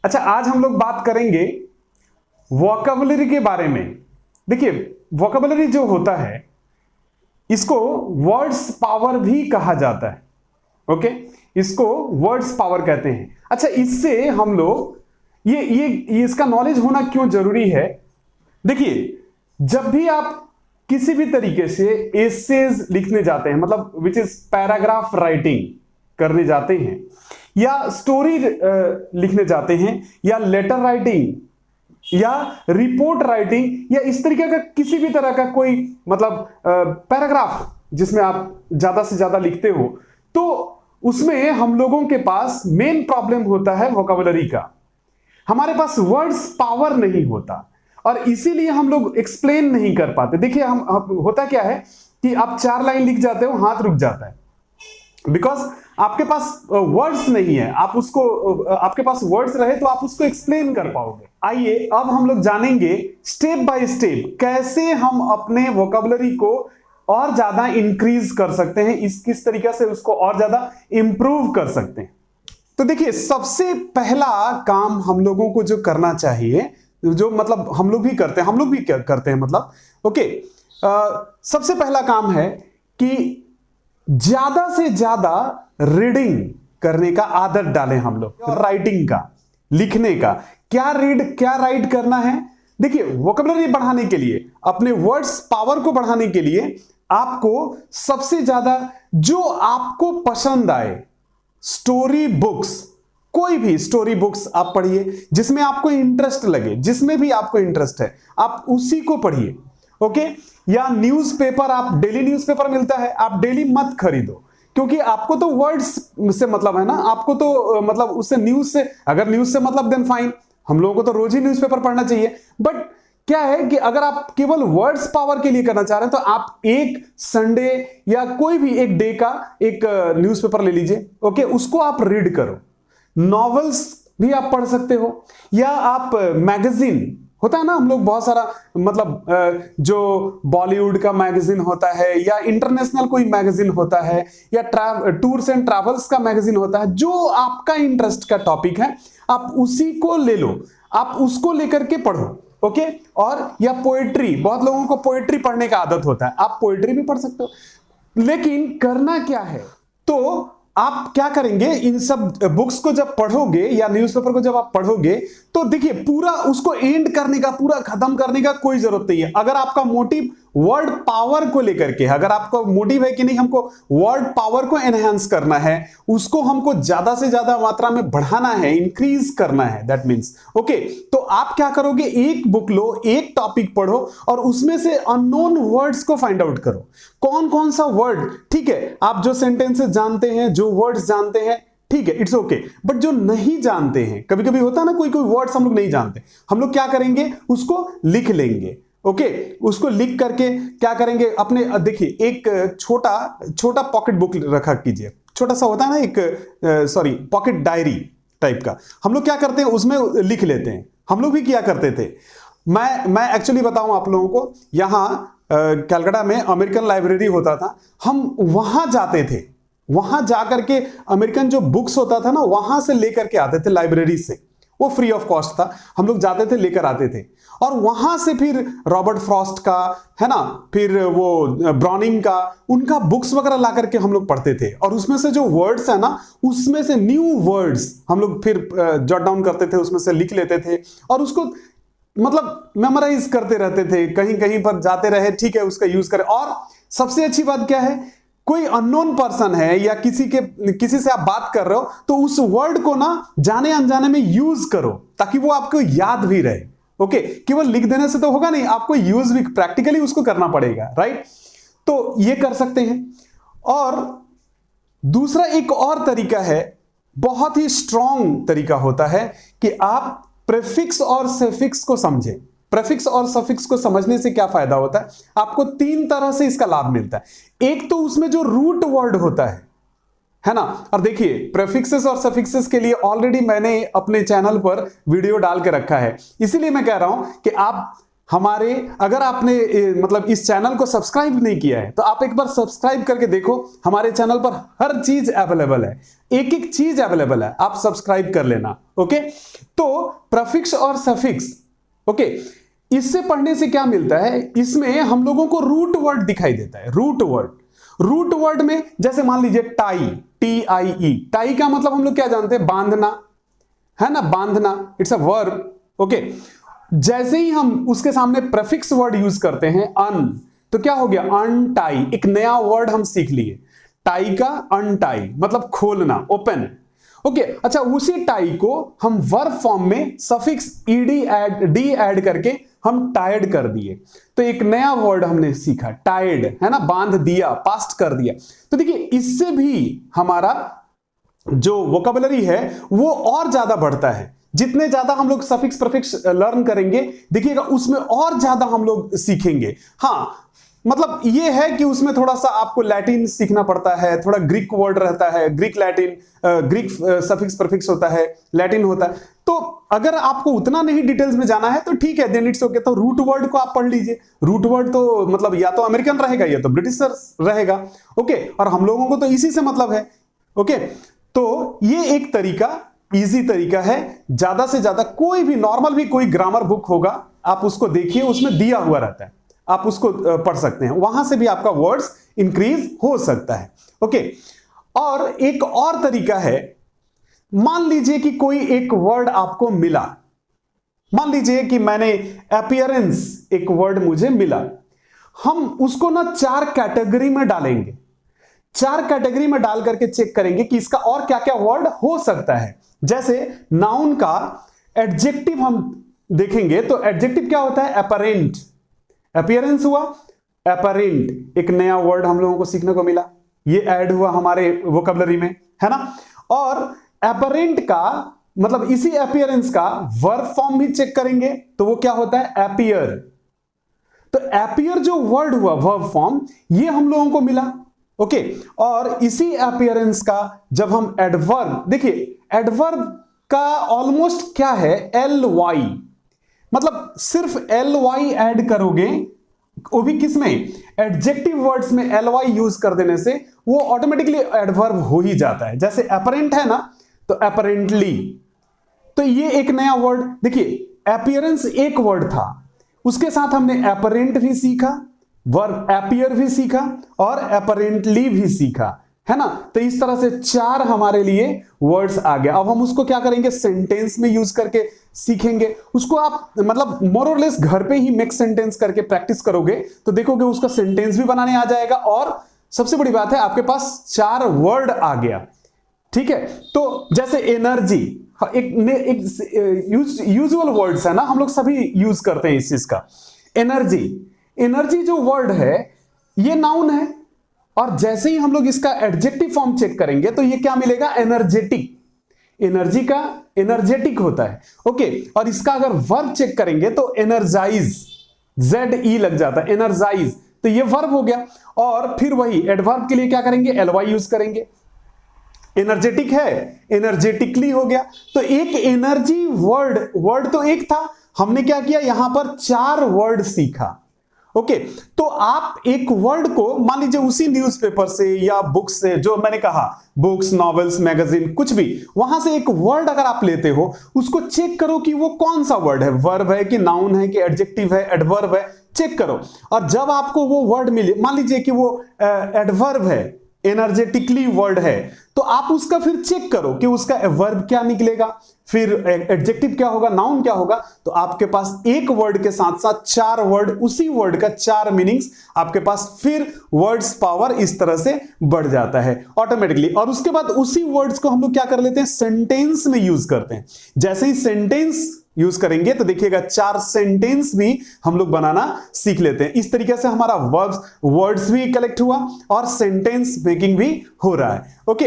अच्छा, आज हम लोग बात करेंगे वोकैबुलरी के बारे में। देखिए, वोकैबुलरी जो होता है इसको वर्ड्स पावर भी कहा जाता है। ओके, इसको वर्ड्स पावर कहते हैं। अच्छा, इससे हम लोग ये इसका नॉलेज होना क्यों जरूरी है? देखिए, जब भी आप किसी भी तरीके से एसेज लिखने जाते हैं, मतलब विच इज पैराग्राफ राइटिंग करने जाते हैं, या स्टोरी लिखने जाते हैं, या लेटर राइटिंग, या रिपोर्ट राइटिंग, या इस तरीके का किसी भी तरह का कोई मतलब पैराग्राफ जिसमें आप ज्यादा से ज्यादा लिखते हो, तो उसमें हम लोगों के पास मेन प्रॉब्लम होता है वोकैबुलरी का। हमारे पास वर्ड्स पावर नहीं होता और इसीलिए हम लोग एक्सप्लेन नहीं कर पाते। देखिए, हम होता क्या है कि आप 4 लाइन लिख जाते हो, हाथ रुक जाता है, बिकॉज आपके पास वर्ड्स नहीं है। आपके पास वर्ड्स रहे तो आप उसको एक्सप्लेन कर पाओगे। आइए अब हम लोग जानेंगे स्टेप बाय स्टेप कैसे हम अपने वोकैबुलरी को और ज्यादा इंक्रीज कर सकते हैं, किस तरीके से उसको और ज्यादा इंप्रूव कर सकते हैं। तो देखिए, सबसे पहला काम हम लोगों को जो करना चाहिए, जो मतलब हम लोग भी करते हैं मतलब ओके, सबसे पहला काम है कि ज्यादा से ज्यादा रीडिंग करने का आदत डालें हम लोग। राइटिंग का, लिखने का, क्या राइट करना है। देखिए, वोकैबुलरी बढ़ाने के लिए, अपने वर्ड्स पावर को बढ़ाने के लिए आपको सबसे ज्यादा जो आपको पसंद आए, स्टोरी बुक्स, कोई भी स्टोरी बुक्स आप पढ़िए जिसमें आपको इंटरेस्ट लगे, जिसमें भी आपको इंटरेस्ट है आप उसी को पढ़िए। ओके, या न्यूज़पेपर, आप डेली न्यूज़पेपर मिलता है, आप डेली मत खरीदो, क्योंकि आपको तो वर्ड्स से मतलब है ना, आपको तो मतलब उससे न्यूज से, अगर न्यूज से मतलब देन फाइन, हम लोगों को तो रोज ही न्यूज़पेपर पढ़ना चाहिए। बट क्या है कि अगर आप केवल वर्ड्स पावर के लिए करना चाह रहे हैं तो आप एक संडे या कोई भी एक डे का एक न्यूज़पेपर ले लीजिए। ओके, उसको आप रीड करो। नॉवेल्स भी आप पढ़ सकते हो, या आप मैगजीन होता है ना, हम लोग बहुत सारा मतलब जो बॉलीवुड का मैगजीन होता है, या इंटरनेशनल कोई मैगजीन होता है, या टूर्स एंड ट्रैवल्स का मैगजीन होता है, जो आपका इंटरेस्ट का टॉपिक है आप उसी को ले लो, आप उसको लेकर के पढ़ो। ओके, और या पोएट्री, बहुत लोगों को पोएट्री पढ़ने का आदत होता है, आप पोएट्री भी पढ़ सकते हो। लेकिन करना क्या है, तो आप क्या करेंगे, इन सब बुक्स को जब पढ़ोगे या न्यूज़पेपर को जब आप पढ़ोगे तो देखिए, पूरा उसको एंड करने का, पूरा खत्म करने का कोई जरूरत नहीं है। अगर आपका मोटिव वर्ड पावर को लेकर के, अगर आपका मोटिव है कि नहीं हमको वर्ड पावर को एनहांस करना है, उसको हमको ज्यादा से ज्यादा मात्रा में बढ़ाना है, इंक्रीज करना है, दैट मीन्स ओके, तो आप क्या करोगे, एक बुक लो, एक टॉपिक पढ़ो और उसमें से अननोन वर्ड्स को फाइंड आउट करो। कौन कौन सा वर्ड, ठीक है, आप जो सेंटेंसेस जानते हैं, जो वर्ड्स जानते हैं, ठीक है, इट्स ओके, बट जो नहीं जानते हैं, कभी कभी होता है ना, कोई कोई वर्ड्स हम लोग नहीं जानते, हम लोग क्या करेंगे, उसको लिख लेंगे। ओके, उसको लिख करके क्या करेंगे, अपने देखिए, एक छोटा पॉकेट बुक रखा कीजिए, छोटा सा होता है ना एक पॉकेट डायरी टाइप का, हम लोग क्या करते हैं उसमें लिख लेते हैं। हम लोग भी क्या करते थे, मैं एक्चुअली बताऊं आप लोगों को, यहां कलकत्ता में अमेरिकन लाइब्रेरी होता था, हम वहां जाते थे, वहां जाकर के अमेरिकन जो बुक्स होता था ना, वहां से लेकर के आते थे लाइब्रेरी से, वो फ्री ऑफ कॉस्ट था, हम लोग जाते थे, लेकर आते थे, और वहां से फिर रॉबर्ट फ्रॉस्ट का है ना, फिर वो ब्राउनिंग का, उनका बुक्स वगैरह ला करके हम लोग पढ़ते थे, और उसमें से जो वर्ड्स है ना, उसमें से न्यू वर्ड्स हम लोग फिर जॉट डाउन करते थे, उसमें से लिख लेते थे और उसको मतलब मेमोराइज करते रहते थे, कहीं कहीं पर जाते रहे, ठीक है, उसका यूज करें। और सबसे अच्छी बात क्या है, कोई अननोन पर्सन है या किसी से आप बात कर रहे हो तो उस वर्ड को ना जाने अनजाने में यूज करो, ताकि वो आपको याद भी रहे। ओके, केवल लिख देने से तो होगा नहीं, आपको यूज भी प्रैक्टिकली उसको करना पड़ेगा, राइट? तो ये कर सकते हैं। और दूसरा एक और तरीका है, बहुत ही स्ट्रॉन्ग तरीका होता है कि आप प्रीफिक्स और सफिक्स को समझें। प्रीफिक्स और सफिक्स को समझने से क्या फायदा होता है, आपको 3 तरह से इसका लाभ मिलता है। एक तो उसमें जो रूट वर्ड होता है ना, और देखिए, प्रीफिक्सेस और सफिक्सेस के लिए ऑलरेडी मैंने अपने चैनल पर वीडियो डाल के रखा है, इसीलिए मैं कह रहा हूं कि आप हमारे, अगर आपने मतलब इस चैनल को सब्सक्राइब नहीं किया है तो आप एक बार सब्सक्राइब करके देखो। हमारे चैनल पर हर चीज अवेलेबल है, एक एक चीज अवेलेबल है, आप सब्सक्राइब कर लेना। ओके, तो प्रीफिक्स और सफिक्स, ओके, इससे पढ़ने से क्या मिलता है, इसमें हम लोगों को रूट वर्ड दिखाई देता है। रूट वर्ड में जैसे मान लीजिए टाई, TIE, टाई का मतलब हम लोग क्या जानते हैं, बांधना, है ना, बांधना, इट्स अ वर्ब। ओके, जैसे ही हम उसके सामने प्रीफिक्स वर्ड यूज करते हैं अन, तो क्या हो गया, अनटाई, एक नया वर्ड हम सीख लिए। टाई का अनटाई मतलब खोलना, ओपन। ओके, अच्छा, उसी टाई को हम वर्ब फॉर्म में सफिक्स डी ऐड करके हम टायर्ड कर दिए, तो एक नया वर्ड हमने सीखा, टायर्ड, है ना, बांध दिया, पास्ट कर दिया। तो देखिए, इससे भी हमारा जो वोकैबुलरी है वो और ज्यादा बढ़ता है। जितने ज्यादा हम लोग सफिक्स प्रीफिक्स लर्न करेंगे, देखिएगा उसमें और ज्यादा हम लोग सीखेंगे। हाँ, मतलब ये है कि उसमें थोड़ा सा आपको लैटिन सीखना पड़ता है, थोड़ा ग्रीक वर्ड रहता है, Greek Latin, Greek suffix prefix होता है, लैटिन होता है। तो अगर आपको उतना नहीं डिटेल्स में जाना है तो ठीक है, देन इट्स ओके। तो रूट वर्ड को आप पढ़ लीजिए। रूट वर्ड तो मतलब या तो अमेरिकन रहेगा या तो ब्रिटिश रहेगा। ओके, और हम लोगों को तो इसी से मतलब है। ओके, तो ये एक तरीका, इजी तरीका है। ज्यादा से ज्यादा कोई भी नॉर्मल भी कोई ग्रामर बुक होगा, आप उसको देखिए, उसमें दिया हुआ रहता है, आप उसको पढ़ सकते हैं, वहां से भी आपका वर्ड्स इंक्रीज हो सकता है। ओके, और एक और तरीका है, मान लीजिए कि कोई एक वर्ड आपको मिला, मान लीजिए कि मैंने अपीयरेंस, एक वर्ड मुझे मिला, हम उसको ना 4 कैटेगरी में डालेंगे, 4 कैटेगरी में डाल करके चेक करेंगे कि इसका और क्या क्या वर्ड हो सकता है। जैसे नाउन का एडजेक्टिव हम देखेंगे, तो एडजेक्टिव क्या होता है, अपरेंट, अपीयरेंस हुआ, अपरेंट, एक नया वर्ड हम लोगों को सीखने को मिला, ये ऐड हुआ हमारे वोकैबुलरी में, है ना। और अपरेंट का मतलब इसी अपीयरेंस का वर्ब फॉर्म भी चेक करेंगे, तो वो क्या होता है, अपीयर। तो अपीयर जो वर्ड हुआ, वर्ब फॉर्म, ये हम लोगों को मिला। ओके, और इसी अपीयरेंस का जब हम एडवर्ब, देखिए एडवर्ब का ऑलमोस्ट क्या है, ly, मतलब सिर्फ ly ऐड करोगे, वो भी किसमें, एडजेक्टिव वर्ड्स में ly यूज कर देने से वो ऑटोमेटिकली एडवर्ब हो ही जाता है। जैसे अपरेंट है ना, तो अपरेंटली, तो ये एक नया वर्ड। देखिए, अपीयरेंस एक वर्ड था, उसके साथ हमने अपरेंट भी सीखा, वर्ब अपीयर भी सीखा और अपरेंटली भी सीखा, है ना। तो इस तरह से 4 हमारे लिए वर्ड्स आ गया। अब हम उसको क्या करेंगे, सेंटेंस में यूज करके सीखेंगे उसको। आप मतलब मोर और लेस घर पे ही मिक्स सेंटेंस करके प्रैक्टिस करोगे तो देखोगे उसका सेंटेंस भी बनाने आ जाएगा, और सबसे बड़ी बात है आपके पास 4 वर्ड आ गया। ठीक है, तो जैसे एनर्जी, एक यूजुअल वर्ड्स है ना, हम लोग सभी यूज करते हैं इस चीज का। एनर्जी जो वर्ड है ये नाउन है, और जैसे ही हम लोग इसका एडजेक्टिव फॉर्म चेक करेंगे तो ये क्या मिलेगा, एनर्जेटिक। एनर्जी का एनर्जेटिक होता है। ओके, और इसका अगर वर्ब चेक करेंगे तो एनर्जाइज, ZE लग जाता है, एनर्जाइज, तो ये वर्ब हो गया। और फिर वही एडवर्ब के लिए क्या करेंगे, ly यूज करेंगे। एनर्जेटिक है, एनर्जेटिकली हो गया। तो एक एनर्जी वर्ड तो एक था, हमने क्या किया, यहां पर 4 वर्ड सीखा। ओके, तो आप एक वर्ड को मान लीजिए उसी न्यूज़पेपर से या बुक से, जो मैंने कहा बुक्स, नॉवेल्स, मैगजीन, कुछ भी, वहां से एक वर्ड अगर आप लेते हो, उसको चेक करो कि वो कौन सा वर्ड है, वर्ब है कि नाउन है कि एडजेक्टिव है, एडवर्ब है, चेक करो। और जब आपको वो वर्ड मिले, मान लीजिए कि वो एडवर्ब है, एनर्जेटिकली वर्ड है, तो आप उसका फिर चेक करो कि उसका वर्ब क्या निकलेगा, फिर एडजेक्टिव क्या होगा, नाउन क्या होगा। तो आपके पास एक वर्ड के साथ साथ 4 वर्ड, उसी वर्ड का 4 मीनिंग्स आपके पास, फिर वर्ड्स पावर इस तरह से बढ़ जाता है ऑटोमेटिकली। और उसके बाद उसी वर्ड्स को हम लोग क्या कर लेते हैं, सेंटेंस में यूज करते हैं। जैसे ही सेंटेंस यूज करेंगे तो देखिएगा 4 सेंटेंस भी हम लोग बनाना सीख लेते हैं। इस तरीके से हमारा वर्ड्स भी कलेक्ट हुआ और सेंटेंस मेकिंग भी हो रहा है। ओके,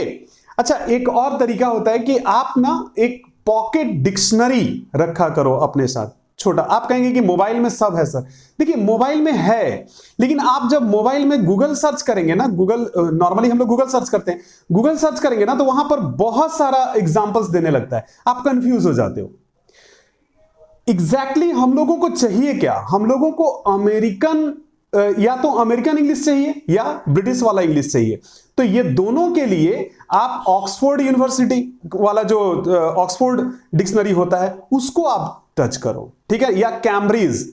अच्छा, एक और तरीका होता है कि आप ना एक पॉकेट डिक्शनरी रखा करो अपने साथ, छोटा। आप कहेंगे कि मोबाइल में सब है सर, देखिए मोबाइल में है, लेकिन आप जब मोबाइल में गूगल सर्च करेंगे ना, गूगल, नॉर्मली हम लोग गूगल सर्च करते हैं, गूगल सर्च करेंगे ना तो वहां पर बहुत सारा एग्जांपल्स देने लगता है, आप कंफ्यूज हो जाते हो। एग्जैक्टली हम लोगों को चाहिए क्या? हम लोगों को अमेरिकन या तो अमेरिकन इंग्लिश चाहिए या ब्रिटिश वाला इंग्लिश चाहिए। तो ये दोनों के लिए आप ऑक्सफोर्ड यूनिवर्सिटी वाला जो ऑक्सफोर्ड डिक्शनरी होता है उसको आप टच करो, ठीक है, या कैम्ब्रिज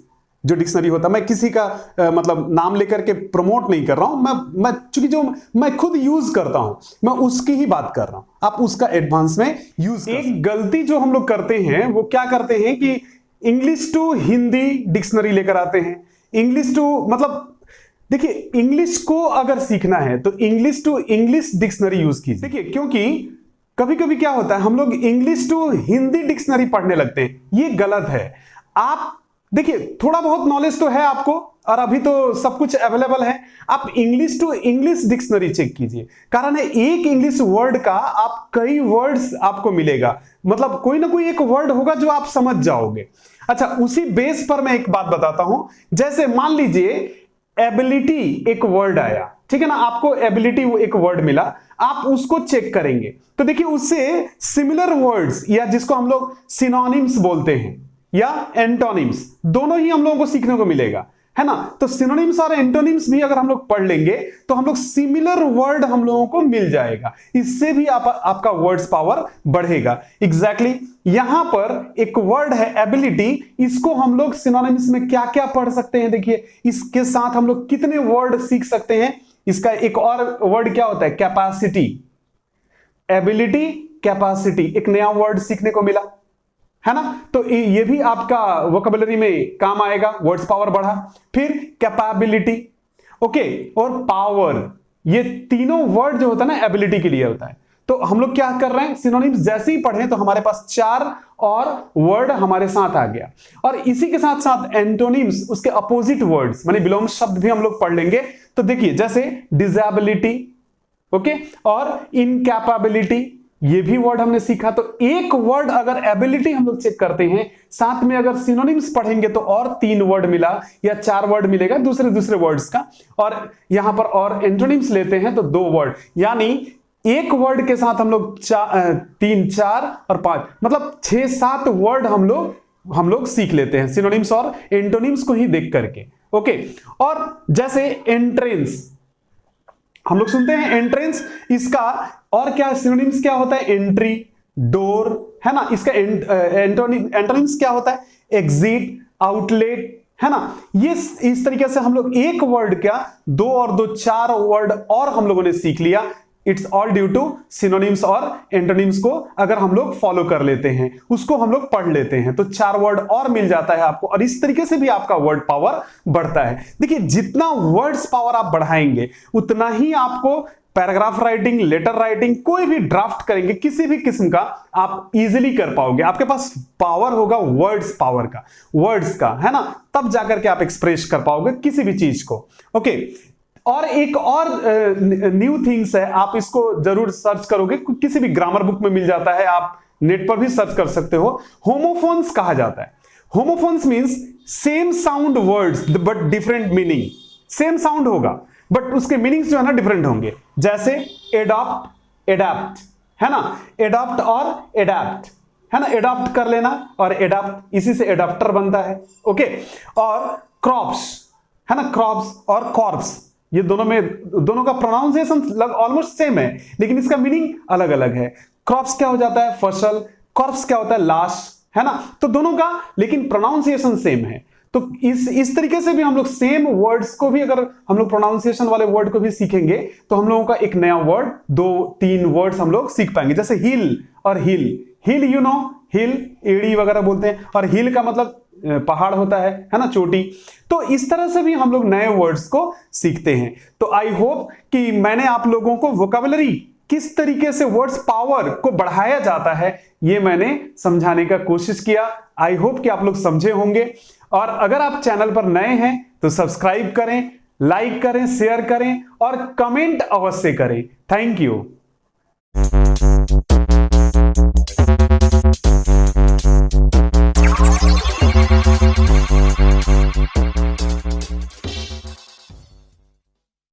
जो डिक्शनरी होता है। मैं किसी का मतलब नाम लेकर के प्रमोट नहीं कर रहा हूं, मैं चूंकि जो मैं खुद यूज करता हूं मैं उसकी ही बात कर रहा हूं, आप उसका एडवांस में यूज। एक गलती जो हम लोग करते हैं वो क्या करते हैं कि इंग्लिश टू हिंदी डिक्शनरी लेकर आते हैं। इंग्लिश टू मतलब देखिए, इंग्लिश को अगर सीखना है तो English to English dictionary use कीजिए। देखिए, क्योंकि कभी कभी क्या होता है हम लोग इंग्लिश टू हिंदी डिक्शनरी पढ़ने लगते हैं, ये गलत है। आप देखिए, थोड़ा बहुत नॉलेज तो है आपको और अभी तो सब कुछ अवेलेबल है, आप English to English dictionary check कीजिए। कारण है एक इंग्लिश वर्ड का आप कई वर्ड्स आपको मिलेगा, मतलब कोई ना कोई एक वर्ड होगा जो आप समझ जाओगे। अच्छा, उसी बेस पर मैं एक बात बताता हूं। जैसे मान लीजिए एबिलिटी एक वर्ड आया, ठीक है ना, आपको एबिलिटी एक वर्ड मिला, आप उसको चेक करेंगे तो देखिए उससे सिमिलर वर्ड्स या जिसको हम लोग सिनोनिम्स बोलते हैं या एंटोनिम्स, दोनों ही हम लोगों को सीखने को मिलेगा, है ना। तो सिनोनिम्स और एंटोनिम्स भी अगर हम लोग पढ़ लेंगे तो हम लोग सिमिलर वर्ड हम लोगों को मिल जाएगा, इससे भी आपका वर्ड्स पावर बढ़ेगा। एग्जैक्टली यहां पर एक वर्ड है एबिलिटी, इसको हम लोग सिनोनिम्स में क्या क्या पढ़ सकते हैं, देखिए इसके साथ हम लोग कितने वर्ड सीख सकते हैं। इसका एक और वर्ड क्या होता है, कैपेसिटी। एबिलिटी, कैपेसिटी, एक नया वर्ड सीखने को मिला, है ना। तो ये भी आपका वोकैबुलरी में काम आएगा, वर्ड्स पावर बढ़ा। फिर कैपेबिलिटी, ओके, और पावर, ये तीनों वर्ड जो होता है ना एबिलिटी के लिए होता है। तो हम लोग क्या कर रहे हैं, सिनोनिम्स जैसे ही पढ़े तो हमारे पास 4 और वर्ड हमारे साथ आ गया। और इसी के साथ साथ एंटोनिम्स, उसके अपोजिट वर्ड्स माने विलोम शब्द भी हम लोग पढ़ लेंगे। तो देखिए जैसे डिसेबिलिटी, ओके, और इनकैपेबिलिटी, ये भी वर्ड हमने सीखा। तो एक वर्ड अगर एबिलिटी हम लोग चेक करते हैं, साथ में अगर सिनोनिम्स पढ़ेंगे तो और 3 वर्ड मिला या 4 वर्ड मिलेगा दूसरे वर्ड्स का। और यहां पर और एंटोनिम्स लेते हैं तो 2 वर्ड, यानी एक वर्ड के साथ हम लोग 3, 4 और 5 मतलब 6-7 वर्ड हम लोग सीख लेते हैं सिनोनिम्स और एंटोनिम्स को ही देख करके, ओके। और जैसे एंट्रेंस हम लोग सुनते हैं, एंट्रेंस, इसका और क्या सिनोनिम्स क्या होता है, एंट्री, डोर, है ना। इसका एंटोनिम्स क्या होता है, एग्जिट, आउटलेट, है ना। ये इस तरीके से हम लोग एक वर्ड क्या 2 और 2 4 वर्ड और हम लोगों ने सीख लिया। It's all due to synonyms और एंटोनिम्स को अगर हम लोग फॉलो कर लेते हैं, उसको हम लोग पढ़ लेते हैं तो 4 वर्ड और मिल जाता है आपको, और इस तरीके से भी आपका वर्ड पावर बढ़ता है। देखिए जितना वर्ड्स पावर आप बढ़ाएंगे उतना ही आपको पैराग्राफ राइटिंग, लेटर राइटिंग, कोई भी ड्राफ्ट करेंगे किसी भी किस्म का आप इजीली कर पाओगे। आपके पास पावर होगा वर्ड्स पावर का, वर्ड्स का, है ना, तब जाकर के आप एक्सप्रेस कर पाओगे किसी भी चीज को, ओके। और एक और न्यू थिंग्स है, आप इसको जरूर सर्च करोगे, किसी भी ग्रामर बुक में मिल जाता है, आप नेट पर भी सर्च कर सकते हो। होमोफोन्स कहा जाता है। Homophones means same sound words but different meaning. Same sound होगा बट उसके मीनिंग्स जो है ना डिफरेंट होंगे। जैसे एडॉप्ट, एडैप्ट, है ना, एडॉप्ट और एडैप्ट, है ना, एडॉप्ट कर लेना और एडॉप्ट, इसी से एडॉप्टर बनता है, ओके। और क्रॉप्स, है ना, क्रॉप्स और कॉर्प्स, ये दोनों का प्रोनाउंसिएशन ऑलमोस्ट सेम है लेकिन इसका मीनिंग अलग अलग है। क्रॉप्स क्या हो जाता है, फसल, कॉर्प्स क्या होता है, लाश, है ना। तो दोनों का लेकिन प्रोनाउंसिएशन सेम है। तो इस तरीके से भी हम लोग सेम वर्ड्स को भी अगर हम लोग प्रोनाउंसिएशन वाले वर्ड को भी सीखेंगे तो हम लोगों का एक नया वर्ड, 2-3 वर्ड्स हम लोग सीख पाएंगे। जैसे हिल और हिल, हिल यू नो, हिल एड़ी वगैरह बोलते हैं, और हिल का मतलब पहाड़ होता है ना, चोटी। तो इस तरह से भी हम लोग नए वर्ड्स को सीखते हैं। तो आई होप कि मैंने आप लोगों को वोकैबुलरी किस तरीके से वर्ड्स पावर को बढ़ाया जाता है ये मैंने समझाने का कोशिश किया। आई होप कि आप लोग समझे होंगे। और अगर आप चैनल पर नए हैं तो सब्सक्राइब करें, लाइक करें, शेयर करें और कमेंट अवश्य करें। Thank you.